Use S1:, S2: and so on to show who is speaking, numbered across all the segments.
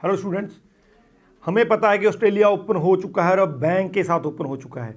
S1: Hello students, हमें पता है कि ऑस्ट्रेलिया ओपन हो चुका है और बैंक के साथ ओपन हो चुका है।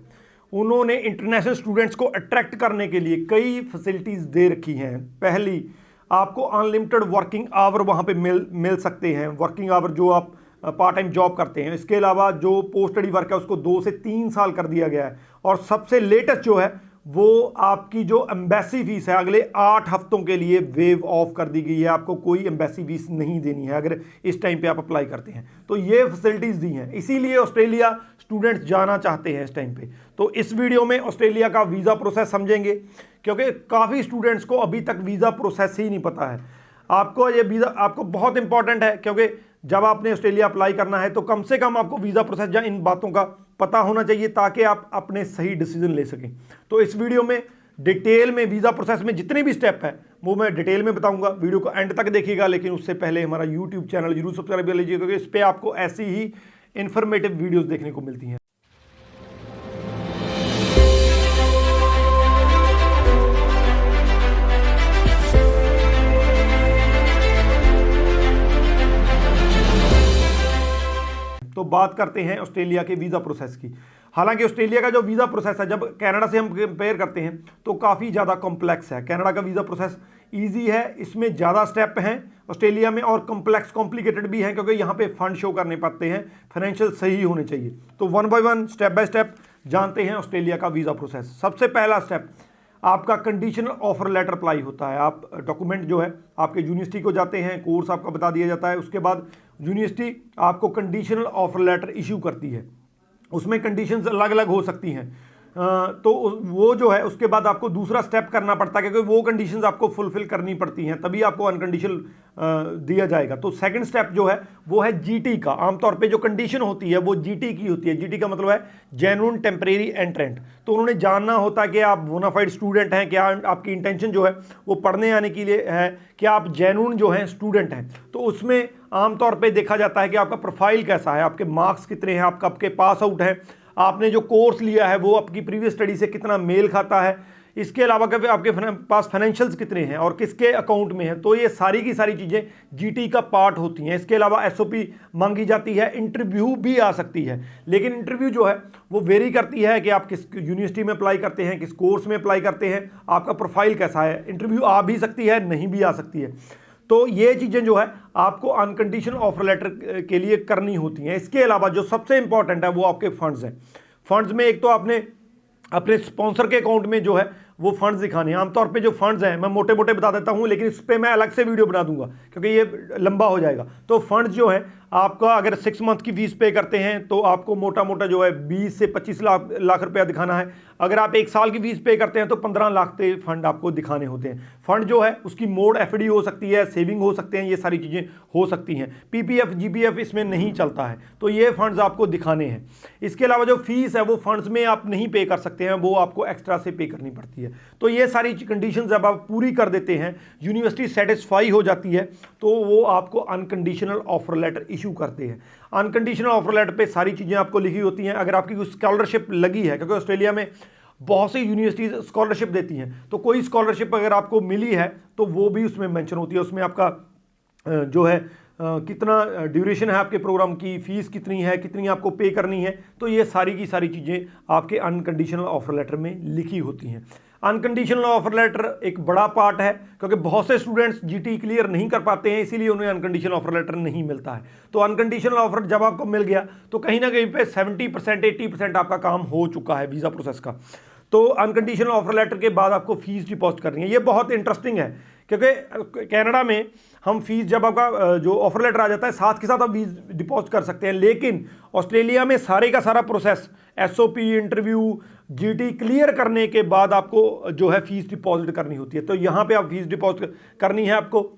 S1: उन्होंने इंटरनेशनल स्टूडेंट्स को अट्रैक्ट करने के लिए कई फैसिलिटीज़ दे रखी हैं। पहली, आपको अनलिमिटेड वर्किंग आवर वहाँ पे मिल सकते हैं, वर्किंग आवर जो आप पार्ट टाइम जॉब करते हैं। इसके अलावा जो पोस्ट स्टडी वर्क है उसको 2 से 3 साल कर दिया गया है। और सबसे लेटेस्ट जो है वो आपकी जो एम्बेसी फीस है अगले 8 हफ्तों के लिए वेव ऑफ कर दी गई है। आपको कोई एम्बेसी फीस नहीं देनी है अगर इस टाइम पे आप अप्लाई करते हैं। तो ये फैसिलिटीज़ दी हैं, इसीलिए ऑस्ट्रेलिया स्टूडेंट्स जाना चाहते हैं इस टाइम पे। तो इस वीडियो में ऑस्ट्रेलिया का वीज़ा प्रोसेस समझेंगे, क्योंकि काफ़ी स्टूडेंट्स को अभी तक वीज़ा प्रोसेस ही नहीं पता है। आपको ये वीज़ा आपको बहुत इंपॉर्टेंट है, क्योंकि जब आपने ऑस्ट्रेलिया अप्लाई करना है तो कम से कम आपको वीज़ा प्रोसेस या इन बातों का पता होना चाहिए ताकि आप अपने सही डिसीजन ले सकें। तो इस वीडियो में डिटेल में वीज़ा प्रोसेस में जितने भी स्टेप है वो मैं डिटेल में बताऊंगा। वीडियो को एंड तक देखिएगा, लेकिन उससे पहले हमारा यूट्यूब चैनल जरूर सब्सक्राइब कर लीजिएगा, क्योंकि इस पर आपको ऐसी ही इन्फॉर्मेटिव वीडियोस देखने को मिलती हैं। तो बात करते हैं ऑस्ट्रेलिया के वीज़ा प्रोसेस की। हालांकि ऑस्ट्रेलिया का जो वीज़ा प्रोसेस है जब कनाडा से हम कंपेयर करते हैं तो काफ़ी ज़्यादा कॉम्प्लेक्स है। कनाडा का वीज़ा प्रोसेस इजी है, इसमें ज़्यादा स्टेप हैं ऑस्ट्रेलिया में, और कॉम्प्लिकेटेड भी हैं क्योंकि यहाँ पे फंड शो करने पड़ते हैं, फाइनेंशियल सही होने चाहिए। तो one by one step by step जानते हैं ऑस्ट्रेलिया का वीज़ा प्रोसेस। सबसे पहला स्टेप, आपका कंडीशनल ऑफर लेटर अप्लाई होता है। आप डॉक्यूमेंट जो है आपके यूनिवर्सिटी को जाते हैं, कोर्स आपका बता दिया जाता है, उसके बाद यूनिवर्सिटी आपको कंडीशनल ऑफर लेटर इशू करती है। उसमें कंडीशंस अलग अलग हो सकती हैं, तो वो जो है उसके बाद आपको दूसरा स्टेप करना पड़ता है, क्योंकि वो कंडीशंस आपको फुलफिल करनी पड़ती हैं, तभी आपको अनकंडीशनल दिया जाएगा। तो सेकंड स्टेप जो है वो है जीटी का। आमतौर पे जो कंडीशन होती है वो जीटी की होती है। जीटी का मतलब है जेन्युइन टेम्परेरी एंट्रेंट। तो उन्होंने जानना होता है कि आप बोनाफाइड स्टूडेंट हैं, क्या आपकी इंटेंशन जो है वो पढ़ने आने के लिए है, क्या आप जेन्युइन जो हैं स्टूडेंट हैं। तो उसमें आमतौर पर देखा जाता है कि आपका प्रोफाइल कैसा है, आपके मार्क्स कितने हैं, आपका आपके पास आउट है, आपने जो कोर्स लिया है वो आपकी प्रीवियस स्टडी से कितना मेल खाता है, इसके अलावा कभी आपके पास फाइनेंशियल्स कितने हैं और किसके अकाउंट में है। तो ये सारी की सारी चीज़ें जीटी का पार्ट होती हैं। इसके अलावा एसओपी मांगी जाती है, इंटरव्यू भी आ सकती है, लेकिन इंटरव्यू जो है वो वेरी करती है कि आप किस यूनिवर्सिटी में अप्लाई करते हैं, किस कोर्स में अप्लाई करते हैं, आपका प्रोफाइल कैसा है। इंटरव्यू आ भी सकती है, नहीं भी आ सकती है। तो ये चीज़ें जो है आपको अनकंडीशनल ऑफर लेटर के लिए करनी होती हैं। इसके अलावा जो सबसे इंपॉर्टेंट है वो आपके फंड्स हैं। फंड्स में एक तो आपने अपने स्पॉन्सर के अकाउंट में जो है वो फंड्स दिखाने हैं। आमतौर पे जो फंड्स हैं मैं मोटे मोटे बता देता हूं, लेकिन इस पे मैं अलग से वीडियो बना दूंगा क्योंकि ये लंबा हो जाएगा। तो फंड्स जो है आपका अगर 6 मंथ की फीस पे करते हैं तो आपको मोटा मोटा जो है 20 से 25 लाख रुपया दिखाना है। अगर आप 1 साल की फीस पे करते हैं तो 15 लाख के फंड आपको दिखाने होते हैं। फंड जो है उसकी मोड एफडी हो सकती है, सेविंग हो सकते हैं, ये सारी चीज़ें हो सकती हैं। पीपीएफ जीपीएफ इसमें नहीं चलता है, तो ये फंड्स आपको दिखाने हैं। इसके अलावा जो फीस है वो फंड्स में आप नहीं पे कर सकते हैं, वो आपको एक्स्ट्रा से पे करनी पड़ती है। तो ये सारी कंडीशंस जब आप पूरी कर देते हैं, यूनिवर्सिटी सेटिस्फाई हो जाती है, तो वो आपको अनकंडीशनल ऑफर लेटर इशू करते हैं। अनकंडीशनल ऑफर लेटर पे सारी चीज़ें आपको लिखी होती हैं। अगर आपकी कोई स्कॉलरशिप लगी है, क्योंकि ऑस्ट्रेलिया में बहुत सी यूनिवर्सिटीज़ स्कॉलरशिप देती हैं, तो कोई स्कॉलरशिप अगर आपको मिली है तो वो भी उसमें मेंशन होती है। उसमें आपका जो है कितना ड्यूरेशन है आपके प्रोग्राम की, फ़ीस कितनी है, कितनी आपको पे करनी है, तो ये सारी की सारी चीज़ें आपके अनकंडीशनल ऑफर लेटर में लिखी होती हैं। अनकंडीशनल ऑफर लेटर एक बड़ा पार्ट है, क्योंकि बहुत से स्टूडेंट्स जीटी क्लियर नहीं कर पाते हैं, इसीलिए उन्हें अनकंडीशनल ऑफर लेटर नहीं मिलता है। तो अनकंडीशनल ऑफर जब आपको मिल गया तो कहीं ना कहीं पे 70% 80% आपका काम हो चुका है वीज़ा प्रोसेस का। तो अनकंडीशनल ऑफर लेटर के बाद आपको फ़ीस डिपॉजिट करनी है। ये बहुत इंटरेस्टिंग है, क्योंकि कनाडा में हम फीस जब आपका जो ऑफर लेटर आ जाता है साथ के साथ आप फीस डिपॉजिट कर सकते हैं, लेकिन ऑस्ट्रेलिया में सारे का सारा process SOP, interview, GT clear करने के बाद आपको जो है फीस डिपॉजिट करनी होती है। तो यहाँ पे आप फीस डिपॉजिट करनी है आपको।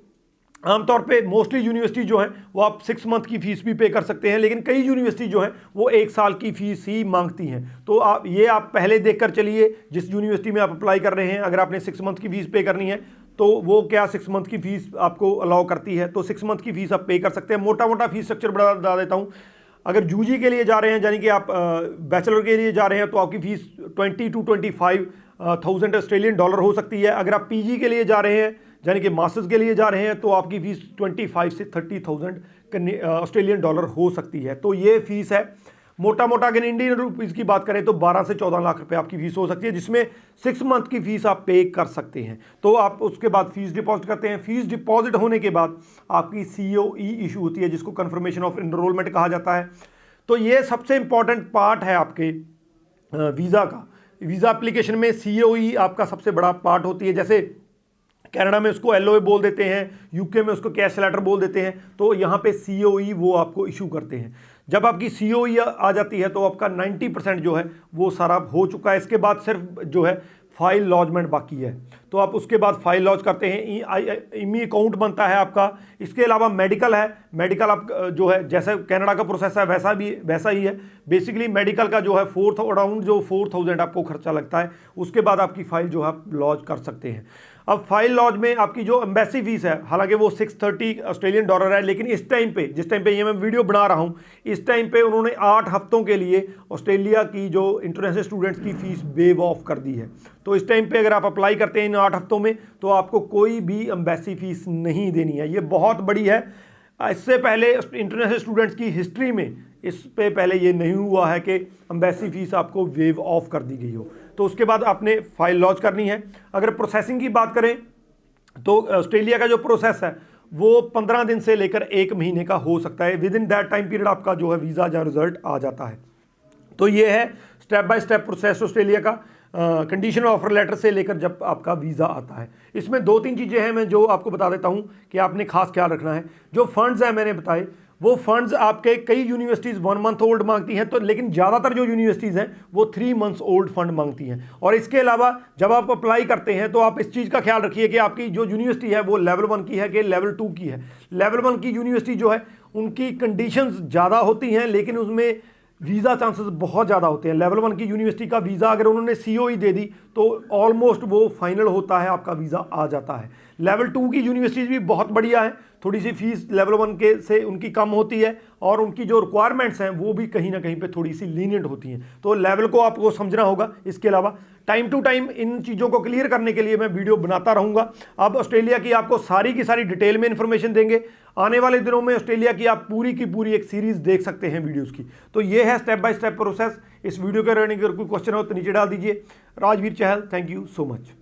S1: आमतौर पे मोस्टली यूनिवर्सिटी जो है वो आप 6 मंथ की फीस भी पे कर सकते हैं, लेकिन कई यूनिवर्सिटी जो है वो 1 साल की फीस ही मांगती हैं। तो आप पहले देख कर चलिए जिस यूनिवर्सिटी में आप अप्लाई कर रहे हैं, अगर आपने 6 मंथ की फीस पे करनी है तो वो क्या 6 मंथ की फीस आपको अलाउ करती है, तो 6 मंथ की फीस आप पे कर सकते हैं। मोटा मोटा फीस स्ट्रक्चर बता देता हूँ। अगर यूजी के लिए जा रहे हैं, यानी कि आप बैचलर के लिए जा रहे हैं, तो आपकी फीस 20 to 25,000 ऑस्ट्रेलियन डॉलर हो सकती है। अगर आप पीजी के लिए जा रहे हैं यानी कि मास्टर्स के लिए जा रहे हैं तो आपकी फ़ीस 25 से 30,000 ऑस्ट्रेलियन डॉलर हो सकती है। तो ये फ़ीस है। मोटा मोटा अगर इंडियन रुपीज़ की बात करें तो 12 से 14 लाख रुपए आपकी फ़ीस हो सकती है, जिसमें 6 मंथ की फ़ीस आप पे कर सकते हैं। तो आप उसके बाद फ़ीस डिपॉजिट करते हैं। फ़ीस डिपॉजिट होने के बाद आपकी COE इशू होती है, जिसको कन्फर्मेशन ऑफ एनरोलमेंट कहा जाता है। तो ये सबसे इंपॉर्टेंट पार्ट है आपके वीज़ा का। वीज़ा एप्लीकेशन में COE आपका सबसे बड़ा पार्ट होती है। जैसे कनाडा में उसको LOA बोल देते हैं, UK में उसको कैश लेटर बोल देते हैं, तो यहाँ पे COE वो आपको इशू करते हैं। जब आपकी COE आ जाती है तो आपका 90% जो है वो सारा हो चुका है। इसके बाद सिर्फ जो है फाइल लॉजमेंट बाकी है, तो आप उसके बाद फाइल लॉज करते हैं, IME अकाउंट बनता है आपका। इसके अलावा मेडिकल है। मेडिकल आप जो है जैसे कनाडा का प्रोसेस है वैसा ही है। बेसिकली मेडिकल का जो है अराउंड जो 4,000 आपको खर्चा लगता है। उसके बाद आपकी फ़ाइल जो है आप लॉज कर सकते हैं। अब फाइल लॉज में आपकी जो एम्बेसी फीस है, हालांकि वो 630 ऑस्ट्रेलियन डॉलर है, लेकिन इस टाइम पे जिस टाइम पे ये मैं वीडियो बना रहा हूँ, इस टाइम पे उन्होंने 8 हफ्तों के लिए ऑस्ट्रेलिया की जो इंटरनेशनल स्टूडेंट्स की फ़ीस वेव ऑफ कर दी है। तो इस टाइम पे अगर आप अप्लाई करते हैं इन 8 हफ्तों में तो आपको कोई भी एम्बेसी फीस नहीं देनी है। ये बहुत बड़ी है। इससे पहले इंटरनेशनल स्टूडेंट्स की हिस्ट्री में इस पे पहले ये नहीं हुआ है कि एम्बेसी फीस आपको वेव ऑफ कर दी गई हो। तो उसके बाद आपने फाइल लॉन्च करनी है। अगर प्रोसेसिंग की बात करें तो ऑस्ट्रेलिया का जो प्रोसेस है वो 15 दिन से लेकर 1 महीने का हो सकता है। With in that time period आपका जो है वीज़ा या रिजल्ट आ जाता है। तो ये है step by step process Australia का, कंडीशनल ऑफर लेटर से लेकर जब आपका वीज़ा आता है। इसमें 2-3 चीज़ें हैं मैं जो आपको बता देता हूँ कि आपने खास ख्याल रखना है। जो फंड्स हैं मैंने बताए, वो फंड्स आपके कई यूनिवर्सिटीज़ 1 मंथ ओल्ड मांगती हैं, तो लेकिन ज़्यादातर जो यूनिवर्सिटीज़ हैं वो 3 मंथ्स ओल्ड फंड मांगती हैं। और इसके अलावा जब आप अप्लाई करते हैं तो आप इस चीज़ का ख्याल रखिए कि आपकी जो यूनिवर्सिटी है वो लेवल 1 की है कि लेवल 2 की है। लेवल 1 की यूनिवर्सिटी जो है उनकी कंडीशंस ज़्यादा होती हैं, लेकिन उसमें वीज़ा चांसेस बहुत ज़्यादा होते हैं। लेवल 1 की यूनिवर्सिटी का वीज़ा अगर उन्होंने COE दे दी तो ऑलमोस्ट वो फाइनल होता है, आपका वीज़ा आ जाता है। लेवल 2 की यूनिवर्सिटीज़ भी बहुत बढ़िया है, थोड़ी सी फीस लेवल 1 के से उनकी कम होती है और उनकी जो रिक्वायरमेंट्स हैं वो भी कहीं ना कहीं पे थोड़ी सी लीनियंट होती हैं। तो लेवल को आपको समझना होगा। इसके अलावा टाइम टू टाइम इन चीज़ों को क्लियर करने के लिए मैं वीडियो बनाता रहूँगा। अब ऑस्ट्रेलिया की आपको सारी की सारी डिटेल में इन्फॉर्मेशन देंगे। आने वाले दिनों में ऑस्ट्रेलिया की आप पूरी की पूरी एक सीरीज़ देख सकते हैं वीडियोज़ की। तो ये है स्टेप बाय स्टेप प्रोसेस। इस वीडियो के रिगार्डिंग अगर कोई क्वेश्चन हो तो नीचे डाल दीजिए। राजवीर चहल, थैंक यू सो मच।